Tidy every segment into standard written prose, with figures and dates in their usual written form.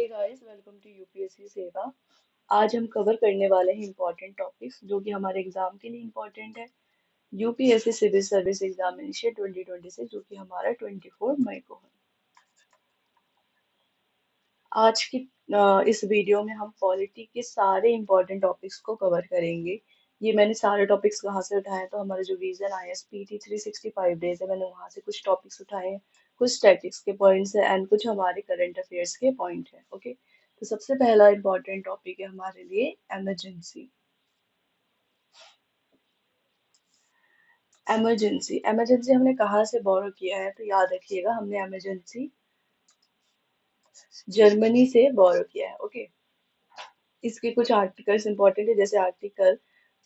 Guys, welcome to UPSC सेवा। आज हम कवर करने वाले हैं इंपॉर्टेंट टॉपिक्स जो कि हमारे एग्जाम के लिए इंपॉर्टेंट है। यूपीएससी सिविल सर्विस एग्जामिनेशन 2026 जो कि हमारा 24 मई को है। आज की इस वीडियो में हम पॉलिटी के सारे इंपॉर्टेंट टॉपिक्स को कवर करेंगे। ये मैंने सारे टॉपिक्स कहाँ से उठाए हैं, तो हमारे जो रीजन ISPT 365 डेज है, मैंने वहां से कुछ टॉपिक्स उठाए हैं, कुछ स्टैटिक्स के पॉइंट्स है एंड कुछ हमारे करंट अफेयर्स के पॉइंट है। ओके, तो सबसे पहला इंपॉर्टेंट टॉपिक है हमारे लिए एमरजेंसी। एमरजेंसी एमरजेंसी हमने कहाँ से बोरो किया है, तो याद रखिएगा हमने एमरजेंसी जर्मनी से बोरो किया है। ओके, इसके कुछ आर्टिकल्स इंपॉर्टेंट है, जैसे आर्टिकल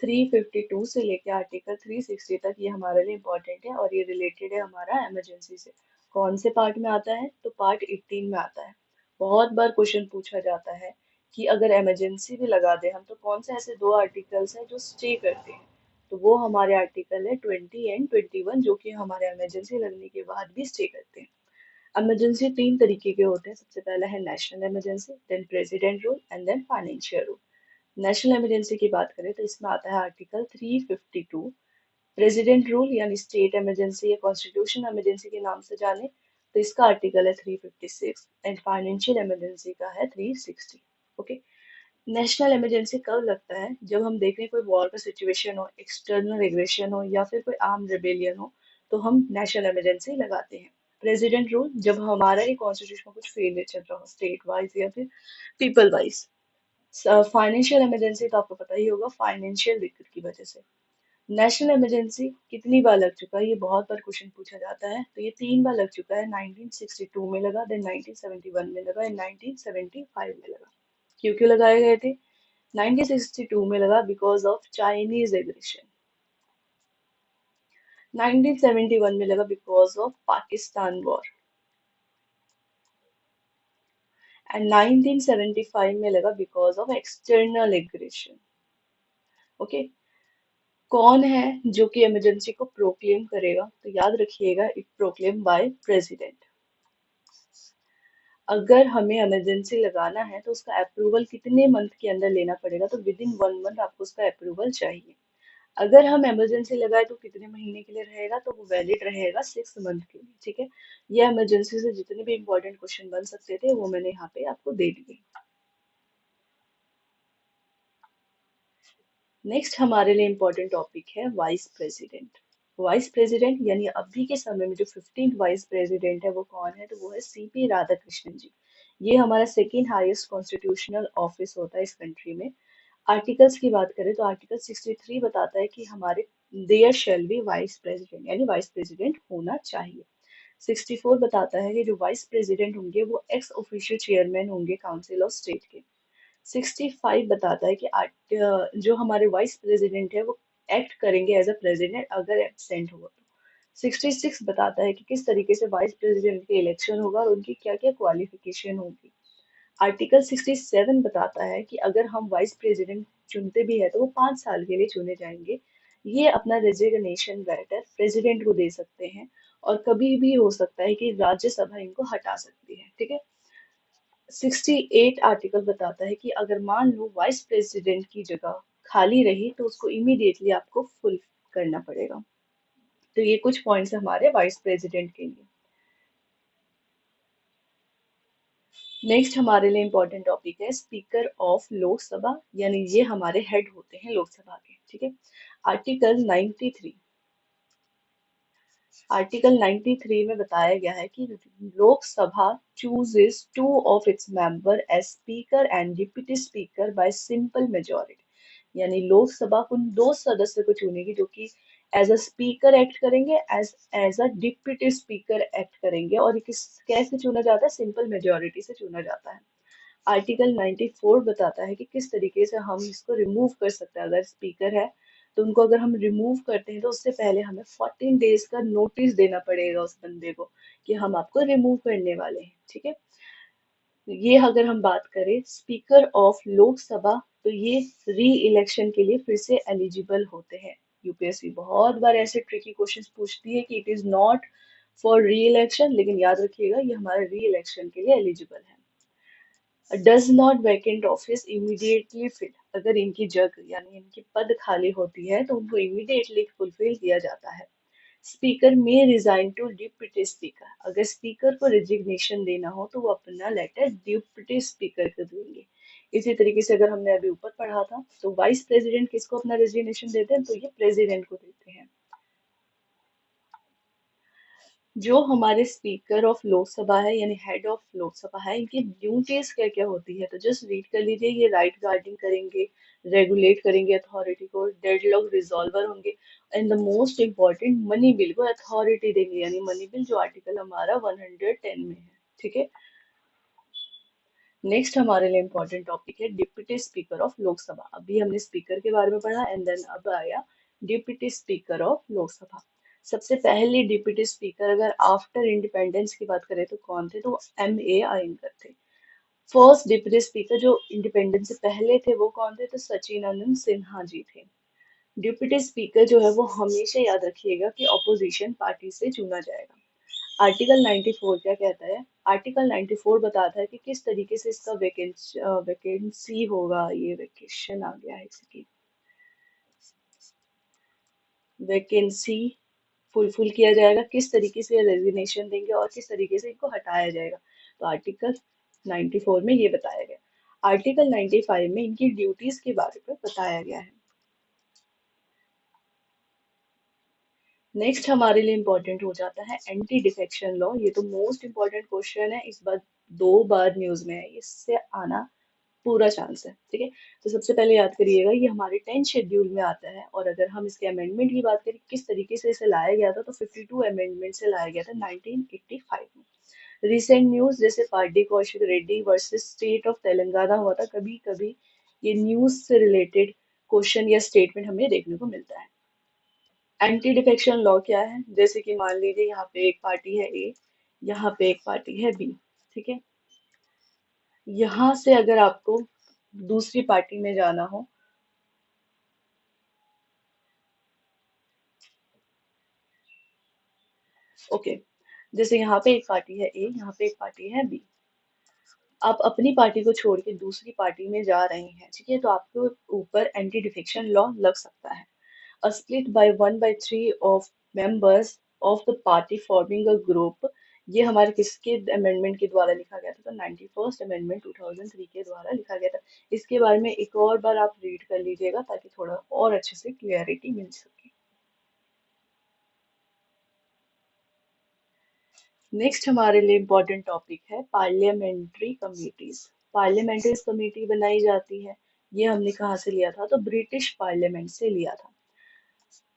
352 से लेके आर्टिकल 360 तक, ये हमारे लिए इंपॉर्टेंट है और ये रिलेटेड है हमारा इमरजेंसी से। कौन से पार्ट में आता है, तो पार्ट 18 में आता है। बहुत बार क्वेश्चन पूछा जाता है कि अगर इमरजेंसी भी लगा दे हम, तो कौन से ऐसे दो आर्टिकल्स हैं जो स्टे करते हैं, तो वो हमारे आर्टिकल है 20 एंड 21, जो कि हमारे इमरजेंसी लगने के बाद भी स्टे करते हैं। इमरजेंसी तीन तरीके के होते हैं। सबसे पहला है national emergency, then president rule and then financial rule. National emergency की बात करें तो इसमें आता है आर्टिकल 352। प्रेसिडेंट रूल यानी स्टेट इमरजेंसी या कॉन्स्टिट्यूशन इमरजेंसी के नाम से जाने, तो इसका आर्टिकल है 356 एंड फाइनेंशियल इमरजेंसी का है 360। ओके, नेशनल इमरजेंसी कब लगता है, जब हम देख रहे हैं कोई वॉर का सिचुएशन हो, एक्सटर्नल एग्रेशन हो या फिर कोई आर्म रेबेलियन हो, तो हम नेशनल इमरजेंसी लगाते हैं। प्रेसिडेंट रूल जब हमारा ही कॉन्स्टिट्यूशन में कुछ फेलियर चल रहा हो, स्टेट वाइज या फिर पीपल वाइज। फाइनेंशियल इमरजेंसी तो आपको पता ही होगा, फाइनेंशियल दिक्कत की वजह से। नेशनल इमरजेंसी कितनी बार लग चुका है, ये बहुत बार क्वेश्चन पूछा जाता है, तो ये 3 बार लग चुका है। 1962 में लगा, देन 1971 में लगा एंड 1975 में लगा। क्यों क्यों लगाए गए थे? 1962 में लगा बिकॉज ऑफ चाइनीज एग्रेशन। 1971 में लगा because of Pakistan war and 1975 में लगा because of external aggression. Okay, कौन है जो कि इमरजेंसी को प्रोक्लेम करेगा, तो याद रखिएगा, इट प्रोक्लेम बाय प्रेसिडेंट। अगर हमें इमरजेंसी लगाना है तो उसका अप्रूवल कितने मंथ के अंदर लेना पड़ेगा, तो विद इन 1 मंथ आपको उसका अप्रूवल चाहिए। अगर हम इमरजेंसी लगाए तो कितने महीने के लिए रहेगा, तो वो वैलिड रहेगा 6 मंथ के लिए। ठीक है, ये इमरजेंसी से जितने भी इंपॉर्टेंट क्वेश्चन बन सकते थे वो मैंने यहाँ पे आपको दे दिए। नेक्स्ट हमारे लिए इंपॉर्टेंट टॉपिक है वाइस प्रेसिडेंट। वाइस प्रेसिडेंट यानी अभी के समय में जो 15th वाइस प्रेसिडेंट है वो कौन है, तो वो है CP राधाकृष्णन जी। ये हमारा सेकेंड हाईएस्ट कॉन्स्टिट्यूशनल ऑफिस होता है इस कंट्री में। आर्टिकल्स की बात करें तो आर्टिकल 63 बताता है कि हमारे there shall be vice president, यानी वाइस प्रेसिडेंट होना चाहिए। 64 बताता है कि जो वाइस प्रेसिडेंट होंगे वो एक्स ऑफिशियल चेयरमैन होंगे काउंसिल ऑफ स्टेट के। 65 बताता है कि जो हमारे वाइस प्रेसिडेंट है वो एक्ट करेंगे एज अ प्रेसिडेंट अगर एब्सेंट हुआ तो। 66 बताता है कि किस तरीके से वाइस प्रेसिडेंट के इलेक्शन होगा और उनकी क्या क्या क्वालिफिकेशन होगी। आर्टिकल 67 बताता है कि अगर हम वाइस प्रेसिडेंट चुनते भी है तो वो 5 साल के लिए चुने जाएंगे। ये अपना रेजिग्नेशन लेटर प्रेसिडेंट को दे सकते हैं और कभी भी हो सकता है कि राज्यसभा इनको हटा सकती है। ठीक है, 68 आर्टिकल बताता है कि अगर मान लो वाइस प्रेसिडेंट की जगह खाली रही तो उसको इमीडिएटली आपको फुल करना पड़ेगा। तो ये कुछ पॉइंट्स हमारे वाइस प्रेसिडेंट के लिए। नेक्स्ट हमारे लिए इंपॉर्टेंट टॉपिक है स्पीकर ऑफ लोकसभा, यानी ये हमारे हेड होते हैं लोकसभा के। ठीक है, आर्टिकल 93। आर्टिकल 93 में बताया गया है कि Lok Sabha chooses two of its member as speaker and deputy speaker by simple majority, यानी लोकसभा उन दो सदस्य को चुनेगी जो कि एज अ स्पीकर एक्ट करेंगे, as as a deputy speaker act करेंगे, और ये किस कैसे चुना जाता है, सिंपल मेजॉरिटी से चुना जाता है। आर्टिकल 94 बताता है कि किस तरीके से हम इसको रिमूव कर सकते हैं। अगर स्पीकर है तो उनको अगर हम रिमूव करते हैं तो उससे पहले हमें 14 डेज का नोटिस देना पड़ेगा उस बंदे को कि हम आपको रिमूव करने वाले हैं। ठीक है, ये अगर हम बात करें स्पीकर ऑफ लोकसभा, तो ये री इलेक्शन के लिए फिर से एलिजिबल होते हैं। यूपीएससी बहुत बार ऐसे ट्रिकी क्वेश्चंस पूछती है कि इट इज नॉट फॉर री इलेक्शन, लेकिन याद रखिएगा ये हमारे री इलेक्शन के लिए एलिजिबल है। Does not vacant office immediately fill, अगर इनकी जगह यानी इनकी पद खाली होती है तो उनको इमीडिएटली फुलफिल किया जाता है। स्पीकर में रिजाइन टू डिप्टी स्पीकर, अगर स्पीकर को रिजिग्नेशन देना हो तो वो अपना लेटर डिप्टी स्पीकर को देंगे। इसी तरीके से अगर हमने अभी ऊपर पढ़ा था तो वाइस प्रेसिडेंट किसको अपना रेजिग्नेशन देते हैं, तो ये प्रेसिडेंट को देते हैं। जो हमारे स्पीकर ऑफ लोकसभा है यानी हेड ऑफ लोकसभा है, इनकी ड्यूटीज क्या क्या होती है, तो जस्ट रीड कर लीजिए। ये राइट गार्डिंग करेंगे, रेगुलेट करेंगे अथॉरिटी को, डेडलॉक रिजॉल्वर होंगे, and the most important money bill को अथॉरिटी देंगे, यानी मनी बिल जो आर्टिकल हमारा 110 में है। ठीक है। नेक्स्ट हमारे लिए इम्पोर्टेंट टॉपिक है डिप्टी स्पीकर ऑफ लोकसभा। अभी हमने स्पीकर के बारे में पढ़ा एंड देन अब आया डिप्टी स्पीकर ऑफ लोकसभा। सबसे पहले डिप्टी स्पीकर अगर आफ्टर इंडिपेंडेंस की बात करें तो कौन थे, तो M.A. अयंगर थे। फर्स्ट डिप्टी स्पीकर जो इंडिपेंडेंस से पहले थे वो कौन थे, तो सचिदानंद सिन्हा जी थे। डिप्टी स्पीकर जो है वो हमेशा याद रखिएगा कि ऑपोजिशन पार्टी से चुना जाएगा। आर्टिकल 94 क्या कहता है, आर्टिकल 94 बताता है कि किस तरीके से इसका वैकेंसी होगा, ये वैकेशन आ गया है इसकी, वैकेंसी फुलफिल किया जाएगा, किस तरीके से रेजिग्नेशन देंगे और किस तरीके से इनको हटाया जाएगा। तो आर्टिकल 94 में ये बताया गया। आर्टिकल 95 में इनकी ड्यूटीज के बारे में बताया गया है। नेक्स्ट हमारे लिए इम्पोर्टेंट हो जाता है एंटी डिफेक्शन लॉ। ये तो मोस्ट इम्पोर्टेंट क्वेश्चन है, इस बार 2 बार न्यूज में है, इससे आना पूरा चांस है। ठीक है। तो सबसे पहले याद करिएगा ये हमारे 10 शेड्यूल में आता है, और अगर हम इसके अमेंडमेंट की बात करें किस तरीके से इसे लाया गया था, तो 52 अमेंडमेंट से लाया गया था 1985 में। रिसेंट न्यूज जैसे Pardi Kaushik Reddy versus state of Telangana हुआ था, कभी कभी ये न्यूज से रिलेटेड क्वेश्चन या स्टेटमेंट हमें देखने को मिलता है। एंटी डिफेक्शन लॉ क्या है, जैसे कि मान लीजिए यहाँ पे एक पार्टी है ए, यहाँ पे एक पार्टी है बी। ठीक है। यहाँ से अगर आपको दूसरी पार्टी में जाना हो, ओके, जैसे यहाँ पे एक पार्टी है ए, यहाँ पे एक पार्टी है बी, आप अपनी पार्टी को छोड़ के दूसरी पार्टी में जा रहे हैं, ठीक है, तो आपके ऊपर एंटी डिफेक्शन लॉ लग सकता है। A split by 1/3 of members of the party forming a group, ये हमारे किसके अमेंडमेंट के द्वारा लिखा गया था, तो 91st अमेंडमेंट 2003 के द्वारा लिखा गया था। इसके बारे में एक और बार आप रीड कर लीजिएगा ताकि थोड़ा और अच्छे से क्लियरिटी मिल सके। नेक्स्ट हमारे लिए इम्पोर्टेंट टॉपिक है पार्लियामेंट्री कमिटीज। पार्लियामेंट्री कमेटी बनाई जाती है, ये हमने कहाँ से लिया था, तो ब्रिटिश पार्लियामेंट से लिया था।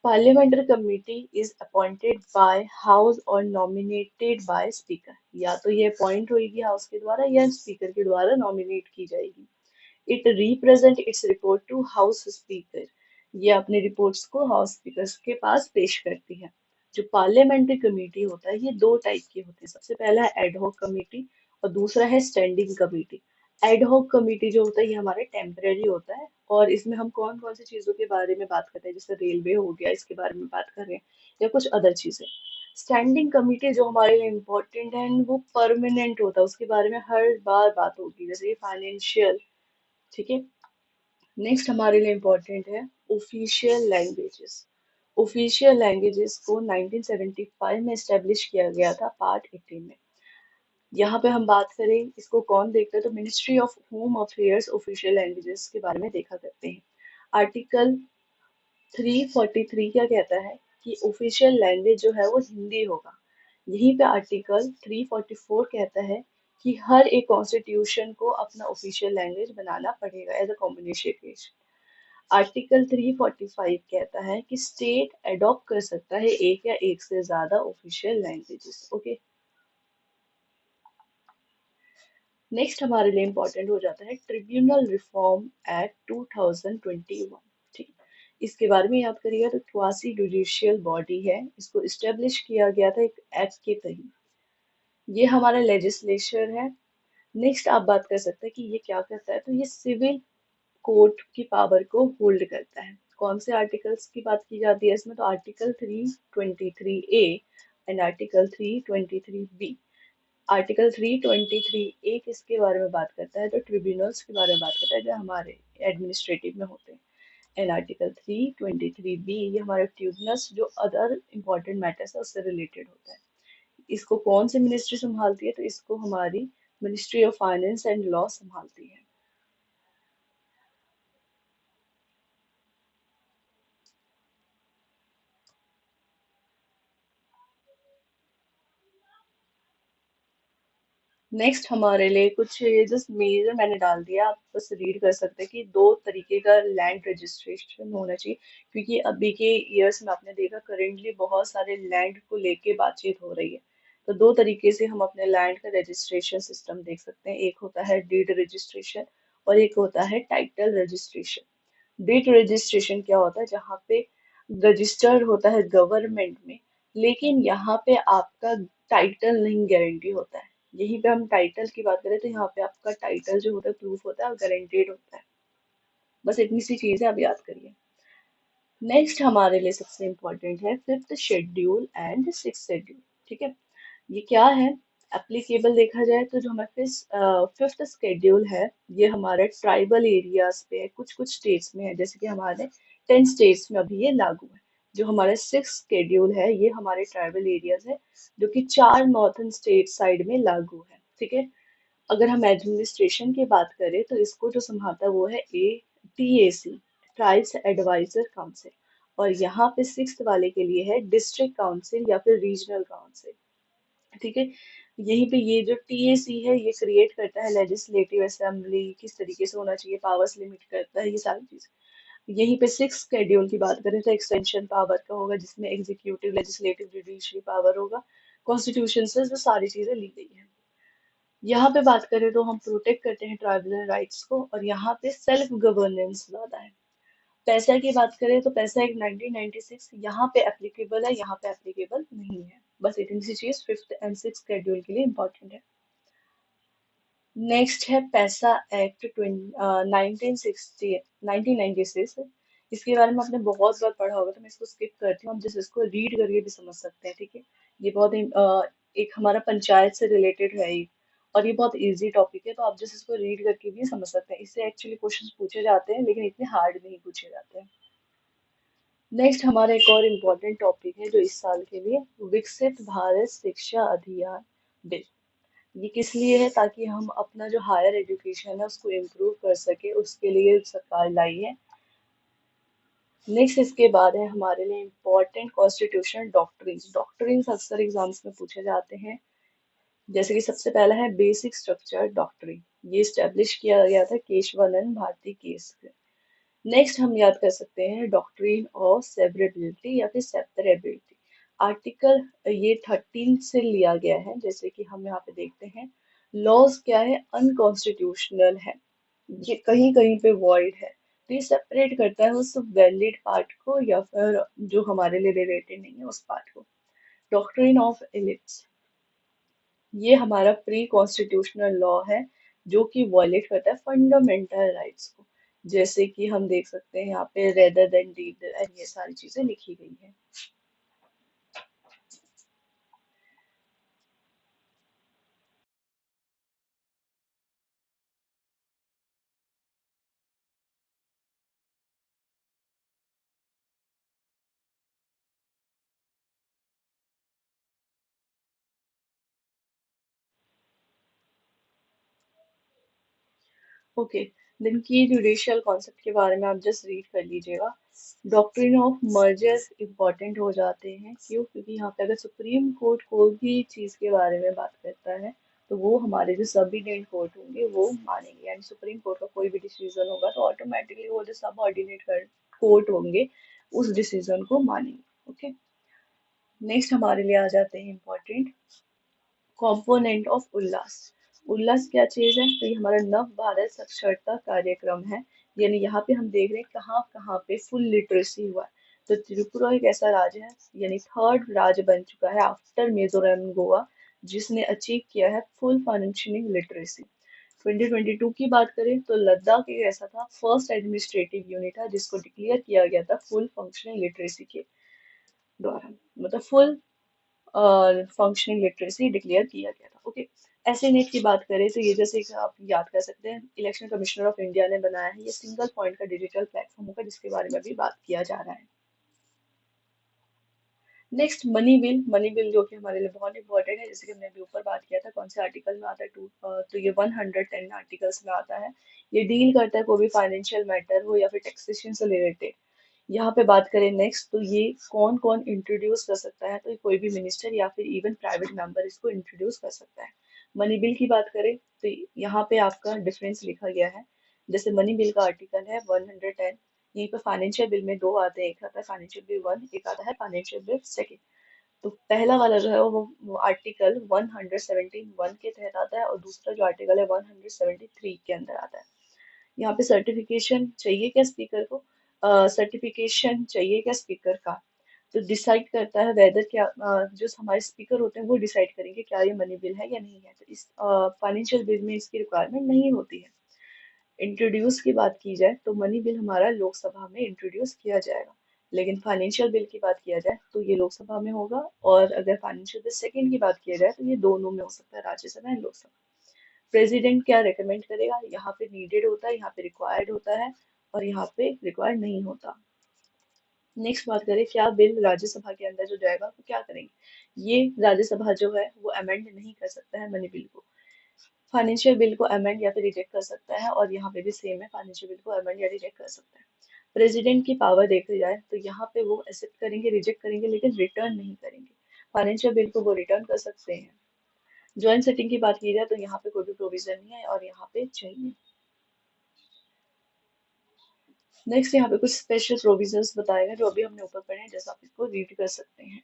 Parliamentary committee is appointed by House और nominated by Speaker, या तो ये अपॉइंट होगी हाउस के द्वारा या स्पीकर के द्वारा नॉमिनेट की जाएगी। It represent its report to house speaker, ये अपने रिपोर्ट्स को हाउस स्पीकर के पास पेश करती है। जो पार्लियामेंट्री कमेटी होता है ये 2 टाइप की होती है, सबसे पहला है एडहॉक कमेटी और दूसरा है स्टैंडिंग कमेटी। एडहॉक कमेटी जो होता है ये हमारे टेम्परेरी होता है, और इसमें हम कौन कौन सी चीजों के बारे में बात करते हैं, जैसे रेलवे हो गया इसके बारे में बात कर रहे हैं या कुछ अदर चीजें। स्टैंडिंग कमेटी जो हमारे लिए इम्पोर्टेंट है वो परमानेंट होता है, उसके बारे में हर बार बात होगी, जैसे फाइनेंशियल। ठीक है। नेक्स्ट हमारे लिए इम्पोर्टेंट है ऑफिशियल लैंग्वेजेस। ऑफिशियल लैंग्वेजेस को 1975 में एस्टेब्लिश किया गया था पार्ट 18 में। यहाँ पे हम बात करें इसको कौन देखता है, तो ministry of home affairs official languages के बारे में देखा करते हैं। आर्टिकल 343 क्या कहता है कि ऑफिशियल लैंग्वेज जो है वो हिंदी होगा। यहीं पे आर्टिकल 344 कहता है कि हर एक कॉन्स्टिट्यूशन को अपना ऑफिशियल लैंग्वेज बनाना पड़ेगा एज अ कॉम्बिनेशन। आर्टिकल 345 कहता है कि स्टेट अडॉप्ट कर सकता है एक या एक से ज्यादा ऑफिशियल लैंग्वेजेस। ओके। नेक्स्ट हमारे लिए इम्पोर्टेंट हो जाता है ट्रिब्यूनल रिफॉर्म एक्ट 2021। ठीक, इसके बारे में याद करिएगा, तो क्वासी जुडिशियल बॉडी है, इसको इस्टेब्लिश किया गया था एक एक्ट के तहत। ये हमारा लेजिस्लेचर है। नेक्स्ट आप बात कर सकते हैं कि ये क्या करता है, तो ये सिविल कोर्ट की पावर को होल्ड करता है। कौन से आर्टिकल्स की बात की जाती है इसमें, तो article 323A and article 323B। Article 323 एक इसके बारे में बात करता है, जो ट्रिब्यूनल्स के बारे में बात करता है जो हमारे एडमिनिस्ट्रेटिव में होते हैं। एंड आर्टिकल 323 बी ये हमारे ट्रिब्यूनल्स जो अदर इंपॉर्टेंट मैटर्स है उससे रिलेटेड होता है। इसको कौन सी मिनिस्ट्री संभालती है, तो इसको हमारी ministry of finance and law संभालती है। नेक्स्ट हमारे लिए कुछ ये जस्ट मेजर मैंने डाल दिया, आप बस रीड कर सकते हैं कि दो तरीके का लैंड रजिस्ट्रेशन होना चाहिए, क्योंकि अभी के ईयर्स में आपने देखा करेंटली बहुत सारे लैंड को लेके बातचीत हो रही है। तो दो तरीके से हम अपने लैंड का रजिस्ट्रेशन सिस्टम देख सकते हैं, एक होता है डीड रजिस्ट्रेशन और एक होता है टाइटल रजिस्ट्रेशन। डेट रजिस्ट्रेशन क्या होता है, जहाँ पे रजिस्टर्ड होता है गवर्नमेंट में, लेकिन यहाँ पे आपका टाइटल नहीं गारंटी होता है। यहीं पे हम टाइटल की बात करें तो यहाँ पे आपका टाइटल जो होता है प्रूफ होता है और गारंटेड होता है। बस इतनी सी चीज है, आप याद करिए। नेक्स्ट हमारे लिए सबसे इम्पोर्टेंट है fifth schedule and six schedule. ठीक है, ये क्या है, एप्लीकेबल देखा जाए तो जो हमारे फिफ्थ शेड्यूल है ये हमारे ट्राइबल एरियाज पे है, कुछ कुछ स्टेट्स में है, जैसे कि हमारे 10 स्टेट्स में अभी ये लागू है। जो हमारा सिक्स शेड्यूल है ये हमारे ट्राइबल एरियाज है, जो कि 4 नॉर्थन स्टेट साइड में लागू है। ठीक है, अगर हम एडमिनिस्ट्रेशन की बात करें तो इसको जो संभालता है वो है TAC, ट्राइब्स एडवाइजर काउंसिल। और यहाँ पे सिक्स वाले के लिए है डिस्ट्रिक्ट काउंसिल या फिर रीजनल काउंसिल। ठीक है, यहीं पे ये जो TAC है ये क्रिएट करता है लेजिस्लेटिव असेंबली, किस तरीके से होना चाहिए, पावर्स लिमिट करता है, ये सारी चीज। यहीं पे सिक्स शेड्यूल की बात करें तो एक्सटेंशन पावर का होगा, जिसमें एग्जीक्यूटिव लेजिस्लेटिव जुडिशरी पावर होगा। कॉन्स्टिट्यूशन से जो सारी चीजें ली गई है। यहाँ पे बात करें तो हम प्रोटेक्ट करते हैं ट्राइबल राइट्स को, और यहाँ पे सेल्फ गवर्नेंस ज्यादा है। पैसा की बात करें तो पैसा एक 1996 यहाँ पे एप्लीकेबल है, यहाँ पे एप्लीकेबल नहीं है। बस इतनी सी चीज फिफ्थ एंड सिक्स शेड्यूल के लिए इम्पोर्टेंट है। नेक्स्ट है पैसा एक्ट 1996। इसके बारे में आपने बहुत बार पढ़ा होगा तो मैं इसको स्किप करती हूँ, हम जैसे इसको रीड करके भी समझ सकते हैं। ठीक है, ये बहुत एक हमारा पंचायत से रिलेटेड है ये, और ये बहुत इजी टॉपिक है, तो आप जैसे इसको रीड करके भी समझ सकते हैं। इससे एक्चुअली क्वेश्चंस पूछे जाते हैं लेकिन इतने हार्ड नहीं पूछे जाते हैं। नेक्स्ट हमारा एक और इम्पोर्टेंट टॉपिक है जो इस साल के लिए, विकसित भारत शिक्षा अभियान बिल। ये किस लिए है, ताकि हम अपना जो हायर एजुकेशन है उसको इम्प्रूव कर सके, उसके लिए सरकार लाई है। नेक्स्ट इसके बाद है हमारे लिए इम्पोर्टेंट कॉन्स्टिट्यूशनल डॉक्ट्रिन्स। डॉक्ट्रिन्स अक्सर एग्जाम्स में पूछे जाते हैं, जैसे कि सबसे पहला है बेसिक स्ट्रक्चर डॉक्ट्रिन। ये स्टेब्लिश किया गया था केशवानंद भारती केस से। नेक्स्ट हम याद कर सकते हैं डॉक्ट्रिन ऑफ सेवरेबिलिटी या फिर सेपरेबिलिटी। आर्टिकल ये 13 से लिया गया है, जैसे कि हम यहाँ पे देखते हैं लॉज क्या है, अनकॉन्स्टिट्यूशनल है, ये कहीं कहीं पे वॉइड है। तो ये सेपरेट करता है उस वैलिड पार्ट को या फिर जो हमारे लिए रिलेटेड नहीं है उस पार्ट को। डॉक्ट्रिन ऑफ एलिप्स ये हमारा प्री कॉन्स्टिट्यूशनल लॉ है, जो कि वॉयलेट करता है फंडामेंटल राइट्स को, जैसे कि हम देख सकते हैं यहाँ पे रेदर देन डीड एंड ये सारी चीजें लिखी गई हैं। ओके, देन की जुडिशियल कॉन्सेप्ट के बारे में आप जस्ट रीड कर लीजिएगा। डॉक्ट्रिन ऑफ मर्जर्स इम्पोर्टेंट हो जाते हैं, क्यों, क्योंकि यहाँ पे अगर सुप्रीम कोर्ट कोई भी चीज के बारे में बात करता है तो वो हमारे जो सबऑर्डिनेट कोर्ट होंगे वो मानेंगे, यानी सुप्रीम कोर्ट का कोई भी डिसीजन होगा तो ऑटोमेटिकली वो जो सबऑर्डिनेट कोर्ट होंगे उस डिसीजन को मानेंगे। ओके, नेक्स्ट हमारे लिए आ जाते हैं इम्पोर्टेंट कंपोनेंट ऑफ उल्लास। उल्लास क्या चीज है, तो ये हमारा नव भारत साक्षरता कार्यक्रम है। यानी यहाँ पे हम देख रहे हैं कहाँ कहाँ पे फुल लिटरेसी हुआ है। तो त्रिपुरा एक ऐसा राज्य है, यानी थर्ड राज्य बन चुका है आफ्टर मिजोरम एंड गोवा, जिसने अचीव किया है फुल फंक्शनिंग लिटरेसी। 2022 की बात करें तो लद्दाख एक ऐसा था फर्स्ट एडमिनिस्ट्रेटिव यूनिट था जिसको डिक्लेयर किया गया था फुल फंक्शनिंग लिटरेसी के द्वारा, मतलब फुल फंक्शनिंग लिटरेसी डिक्लेयर किया गया था। ओके, ऐसे नेट की बात करें तो ये जैसे कि आप याद कर सकते हैं, इलेक्शन कमिश्नर ऑफ इंडिया ने बनाया है, ये सिंगल पॉइंट का डिजिटल प्लेटफॉर्म होगा जिसके बारे में भी बात किया जा रहा है। Next money bill, money bill जो कि हमारे लिए बहुत इंपॉर्टेंट है, जैसे कि हमने अभी ऊपर बात किया था कौन से आर्टिकल में आता है, तो ये 110 आर्टिकल्स में आता है। ये डील करता है कोई भी फाइनेंशियल मैटर हो या फिर टैक्सेशन से रिलेटेड। यहाँ पे बात करें नेक्स्ट, तो ये कौन कौन इंट्रोड्यूस कर सकता है, तो ये कोई भी मिनिस्टर या फिर इवन प्राइवेट मेंबर इसको इंट्रोड्यूस कर सकता है। मनी बिल की बात करें तो यहाँ पे आपका डिफरेंस लिखा गया है। जैसे मनी बिल का आर्टिकल है 110, यहीं पे फाइनेंशियल बिल में दो आते हैं, एक आता है फाइनेंशियल बिल वन, एक आता है फाइनेंशियल बिल सेकेंड। तो पहला वाला जो है वो आर्टिकल 171 के तहत आता है, और दूसरा जो आर्टिकल है 173 के अंदर आता है। यहाँ पे सर्टिफिकेशन चाहिए क्या स्पीकर को, सर्टिफिकेशन चाहिए क्या स्पीकर का, तो डिसाइड करता है वेदर क्या, जो हमारे स्पीकर होते हैं वो डिसाइड करेंगे क्या ये मनी बिल है या नहीं है। तो इस फाइनेंशियल बिल में इसकी रिक्वायरमेंट नहीं होती है। इंट्रोड्यूस की बात की जाए तो मनी बिल हमारा लोकसभा में इंट्रोड्यूस किया जाएगा, लेकिन फाइनेंशियल बिल की बात किया जाए तो ये लोकसभा में होगा, और अगर फाइनेंशियल बिल सेकंड की बात किया जाए तो ये दोनों में हो सकता है, राज्यसभा एंड लोकसभा। प्रेसिडेंट क्या रेकमेंड करेगा, यहाँ पे नीडेड होता है, यहाँ पे रिक्वायर्ड होता है, और यहाँ पे रिक्वायर्ड नहीं होता। नेक्स्ट बात करें क्या बिल राज्यसभा के अंदर जो जाएगा वो क्या करेंगे, ये राज्यसभा जो है वो अमेंड नहीं कर सकता है मनी बिल को। फाइनेंशियल बिल को अमेंड या फिर रिजेक्ट कर सकता है, और यहाँ पे भी सेम है, फाइनेंशियल बिल को अमेंड या रिजेक्ट कर सकता है। प्रेसिडेंट की पावर देखी जाए तो यहाँ पे वो एक्सेप्ट करेंगे, रिजेक्ट करेंगे, लेकिन रिटर्न नहीं करेंगे। फाइनेंशियल बिल को वो रिटर्न कर सकते हैं। ज्वाइंट सेटिंग की बात की जाए तो यहाँ पे कोई भी प्रोविजन नहीं है, और यहाँ पे चाहिए। नेक्स्ट यहाँ पे कुछ स्पेशल प्रोविजंस बताए गए जो अभी हमने ऊपर पढ़े हैं, जैसा आप इसको रीड कर सकते हैं।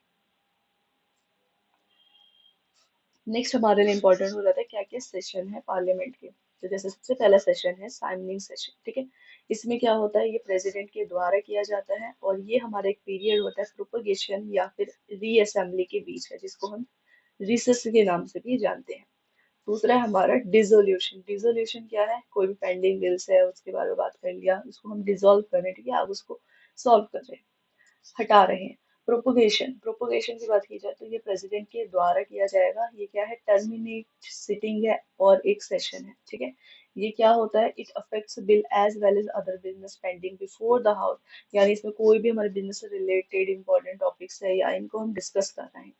नेक्स्ट हमारे लिए इंपॉर्टेंट हो जाता है क्या क्या सेशन है पार्लियामेंट के। तो जैसे सबसे पहला सेशन है साइमनिंग सेशन, ठीक है। इसमें क्या होता है, ये प्रेसिडेंट के द्वारा किया जाता है, और ये हमारा एक पीरियड होता है प्रोपगेशन या फिर रीअसेंबली के बीच है, जिसको हम रिसेस के नाम से भी जानते हैं। दूसरा है हमारा डिसोल्यूशन। डिसोल्यूशन क्या है, कोई भी पेंडिंग बिल्स है उसके बारे में बात कर लिया, उसको हम डिसॉल्व कर रहे हैं, ठीक है, अब उसको सॉल्व कर रहे हैं, हटा रहे हैं। प्रोपोगेशन, प्रोपोगेशन की बात की जाए तो ये प्रेसिडेंट के द्वारा किया जाएगा। ये क्या है, टर्मिनेट सिटिंग है और एक सेशन है, ठीक है। ये क्या होता है, it affects bill as well as other business pending before the house, यानी इसमें कोई भी हमारे बिजनेस से रिलेटेड इंपॉर्टेंट टॉपिक्स है या इनको हम डिस्कस कर रहे हैं।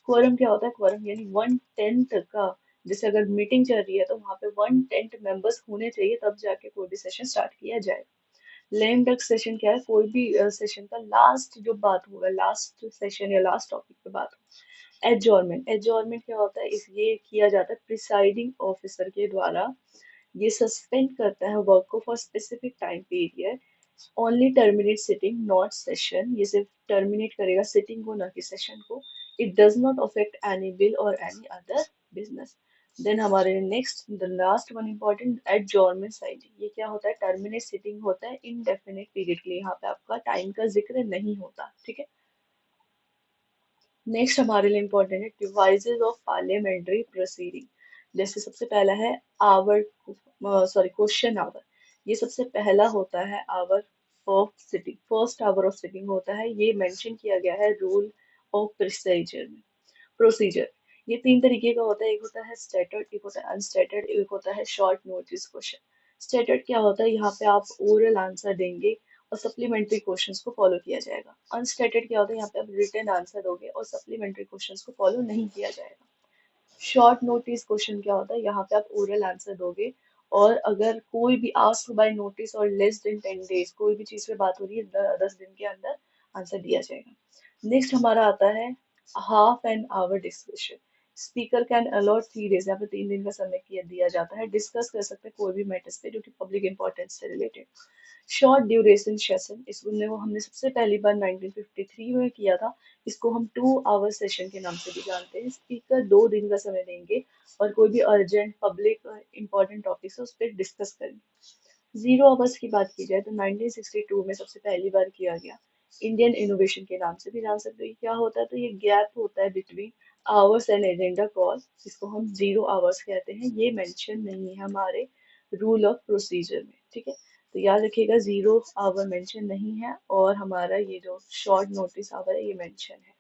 क्वोरम क्या होता है, क्वोरम यानी 1/10 का, जैसे अगर मीटिंग चल रही है तो वहां पे 1/10 मेंबर्स होने चाहिए, तब जाके कोई भी सेशन स्टार्ट किया जाए। लेम डक सेशन क्या है, कोई भी सेशन का लास्ट जो बात होगा, लास्ट सेशन या लास्ट टॉपिक पे बात हो। एडजॉर्नमेंट, एडजॉर्नमेंट क्या होता है, इस ये किया जाता है प्रिसाइडिंग ऑफिसर के द्वारा। ये सस्पेंड करता है वर्क को for specific time period, only terminate sitting not session, ये सिर्फ टर्मिनेट करेगा सिटिंग को ना कि सेशन को। It does not affect any bill और एनी अदर बिजनेस। देन हमारे next the last one important adjournment siding, ये क्या होता है, टर्मिनेट सिटिंग होता है इनडेफिनेट पीरियड के लिए, यहाँ पे आपका टाइम का जिक्र नहीं होता, ठीक है। नेक्स्ट हमारे लिए इम्पोर्टेंट है डिवाइसेस ऑफ पार्लियामेंट्री प्रोसीडिंग। जैसे सबसे पहला है आवर, सॉरी क्वेश्चन आवर। ये सबसे पहला होता है hour of sitting, first hour of sitting होता है, ये मेंशन किया गया है रूल ऑफ प्रोसीजर में। प्रोसीजर, ये तीन तरीके का होता है, एक होता है स्टैटर्ड, एक होता है अनस्टैटर्ड, एक होता है शॉर्ट नोटिस क्वेश्चन। स्टैटर्ड क्या होता है, यहाँ पे आप ओरल आंसर देंगे और सप्लीमेंट्री क्वेश्चंस को फॉलो किया जाएगा। अनस्टेटेड क्या होता है, यहाँ पे आप रिटन आंसर दोगे और सप्लीमेंट्री क्वेश्चंस को फॉलो नहीं किया जाएगा। शॉर्ट नोटिस क्वेश्चन क्या होता है, यहाँ पे आप ओरल आंसर दोगे, और अगर कोई भी आस्क बाय नोटिस और लेस देन 10 डेज, कोई भी चीज पे बात हो रही है 10 दिन के अंदर आंसर दिया जाएगा। नेक्स्ट हमारा आता है half an hour discussion. Speaker can allot 3 days, यहाँ पे 3 दिन का समय किया दिया जाता है, डिस्कस कर सकते हैं कोई भी मैटर्स पे जो कि पब्लिक इंपॉर्टेंस से रिलेटेड। शॉर्ट ड्यूरेशन सेशन, इसको हमने सबसे पहली बार 1953 में किया था। इसको हम 2 आवर सेशन के नाम से भी जानते हैं। स्पीकर 2 दिन का समय देंगे और कोई भी अर्जेंट पब्लिक इंपॉर्टेंट टॉपिक्स है उस पर डिस्कस करेंगे। 0 आवर्स की बात की जाए तो 1962 में सबसे पहली बार किया गया, इंडियन इनोवेशन के नाम से भी जान सकते हो। ये क्या होता है, तो ये गैप होता है between hours and agenda call, जिसको हम 0 आवर्स कहते हैं। ये मेंशन नहीं है हमारे रूल ऑफ प्रोसीजर में, ठीक है। तो याद रखिएगा 0 आवर मेंशन नहीं है, और हमारा ये जो शॉर्ट नोटिस आवर है ये मेंशन है।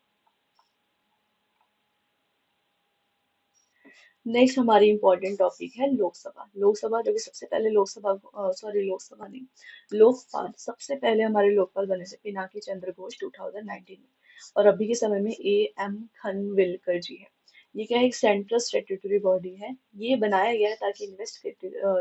नेक्स्ट हमारी इंपॉर्टेंट टॉपिक है लोकसभा। लोकसभा जो कि सबसे पहले लोकसभा नहीं, लोकपाल सबसे पहले हमारे लोकपाल बने थे पिनाकी चंद्र घोष 2019 में, और अभी के समय में एम खनविलकर जी है। ये क्या है, एक सेंट्रल स्टेट्यूटरी बॉडी है। ये बनाया गया है ताकि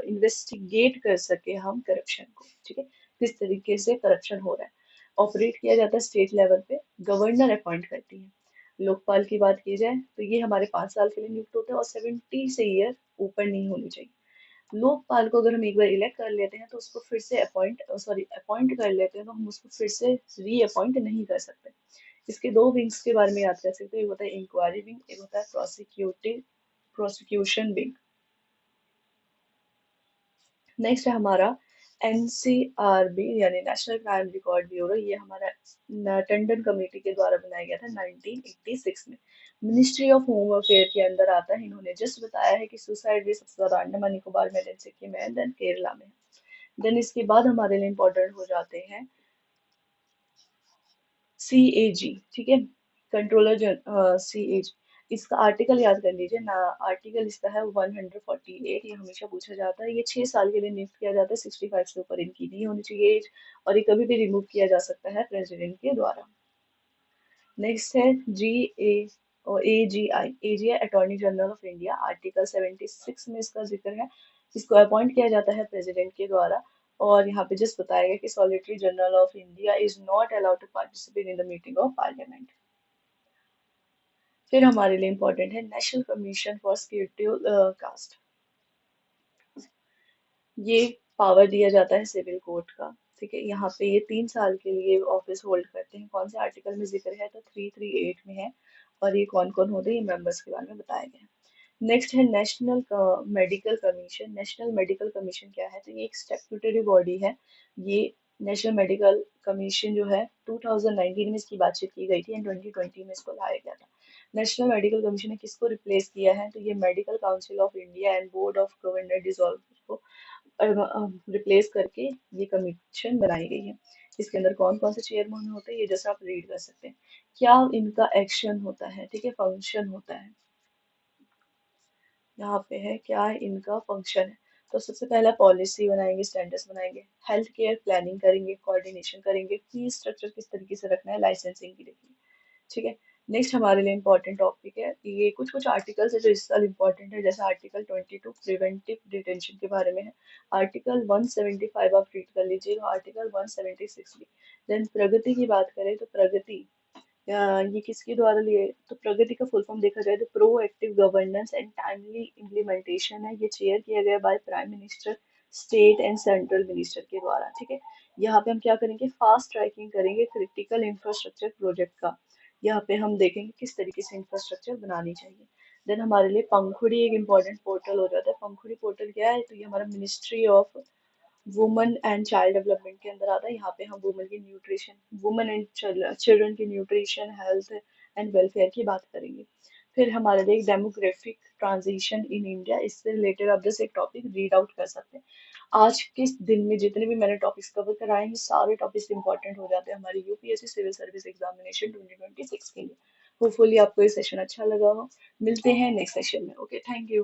इन्वेस्टिगेट कर सके हम करप्शन को, ठीक है, किस तरीके से करप्शन हो रहा है। ऑपरेट किया जाता है स्टेट लेवल पे, गवर्नर अपॉइंट करती है। लोकपाल की बात की जाए तो ये हमारे 5 साल के लिए नियुक्त होते हैं और 70 से ईयर ऊपर नहीं होनी चाहिए। लोकपाल को अगर हम एक बार इलेक्ट कर लेते हैं तो उसको फिर से अपॉइंट कर लेते हैं तो हम उसको फिर से री अपॉइंट नहीं कर सकते। इसके दो विंग्स के बारे में याद कर सकते हैं, एक होता है इंक्वायरी विंग, एक होता है प्रोसिक्यूशन विंग। नेक्स्ट है हमारा एनसीआरबी यानी नेशनल क्राइम रिकॉर्ड ब्यूरो। ये हमारा टंडन कमेटी के द्वारा बनाया गया था 1986 में। मिनिस्ट्री ऑफ होम अफेयर के अंदर आता है। इन्होंने जस्ट बताया है कि सुसाइड रेट सबसे ज्यादा अंडमान निकोबार में, देन सिक्किम में, देन केरला में। देन इसके बाद हमारे लिए इम्पोर्टेंट हो जाते हैं CAG, ठीक है, कंट्रोलर CAG। इसका आर्टिकल याद कर लीजिए ना। आर्टिकल इसका है 148। ये हमेशा पूछा जाता है। ये 6 साल के लिए नियुक्त किया जाता है, 65 से ऊपर इनकी नहीं होनी चाहिए एज, और ये कभी भी रिमूव किया जा सकता है प्रेसिडेंट के द्वारा। नेक्स्ट है AGI attorney general of India. Article 76 में इसका जिक्र है। इसको अपॉइंट किया जाता है प्रेसिडेंट के द्वारा। और यहाँ पे जस्ट बताया गया कि solitary general of India is not allowed to participate in the meeting of parliament. फिर हमारे लिए इम्पोर्टेंट है national commission for schedule caste. ये पावर दिया जाता है सिविल कोर्ट का, ठीक है। यहाँ पे ये 3 साल के लिए ऑफिस होल्ड करते हैं। कौन से आर्टिकल में जिक्र है, तो 338 में है। और ये कौन कौन होते हैं, ये मेंबर्स के बारे में बताया गया है। नेक्स्ट है national medical commission. National medical commission क्या है, तो ये एक स्टैट्यूटरी बॉडी है। ये नेशनल मेडिकल कमीशन जो है 2019 में इसकी बातचीत की गई थी एंड 2020 में इसको लाया गया था। नेशनल मेडिकल कमीशन ने किसको रिप्लेस किया है, तो ये medical council of India and board of governor dissolve को रिप्लेस करके ये कमीशन बनाई गई है। इसके अंदर कौन कौन से चेयरमैन होते हैं, ये जैसा आप रीड कर सकते हैं। क्या इनका एक्शन होता है, ठीक है, फंक्शन होता है। यहाँ पे है क्या इनका फंक्शन है। तो सबसे पहला पॉलिसी बनाएंगे, स्टैंडर्ड्स बनाएंगे, हेल्थ केयर प्लानिंग करेंगे, कोऑर्डिनेशन करेंगे, फी स्ट्रक्चर किस तरीके से रखना है, लाइसेंसिंग की देखेंगे, ठीक है। नेक्स्ट हमारे लिए इंपॉर्टेंट टॉपिक है, ये कुछ कुछ आर्टिकल्स है जो इस साल इंपॉर्टेंट है। जैसे आर्टिकल 22 प्रिवेंटिव डिटेंशन के बारे में है। आर्टिकल 175 आप रीड कर लीजिएगा, आर्टिकल 176 भी। देन प्रगति की बात करें तो प्रगति ये किसके द्वारा लिए, तो प्रगति का फुल फॉर्म देखा जाए तो pro active governance and timely implementation है। ये चेयर किया गया by prime minister, state and central minister के द्वारा, ठीक है। यहाँ पे हम क्या करेंगे, फास्ट ट्रैकिंग करेंगे क्रिटिकल इंफ्रास्ट्रक्चर प्रोजेक्ट का। यहाँ पे हम देखेंगे किस तरीके से इंफ्रास्ट्रक्चर बनानी चाहिए। देन हमारे लिए पंखुड़ी एक इम्पॉर्टेंट पोर्टल हो जाता है। पंखुड़ी पोर्टल क्या है, तो ये हमारा ministry of women and child development के अंदर आता है। यहाँ पे हम वुमेन एंड चिल्ड्रन की न्यूट्रिशन, हेल्थ एंड वेलफेयर की बात करेंगे। फिर हमारे लिए डेमोग्राफिक ट्रांजिशन इन इंडिया, इससे रिलेटेड आप जैसे एक टॉपिक रीड आउट कर सकते हैं। आज के दिन में जितने भी मैंने टॉपिक्स कवर कराए हैं, सारे टॉपिक्स इंपॉर्टेंट हो जाते हैं हमारे यूपीएससी सिविल सर्विस एग्जामिनेशन 2026 के लिए। होपफुली आपको ये सेशन अच्छा लगा हो। मिलते हैं नेक्स्ट सेशन में। Okay, thank you.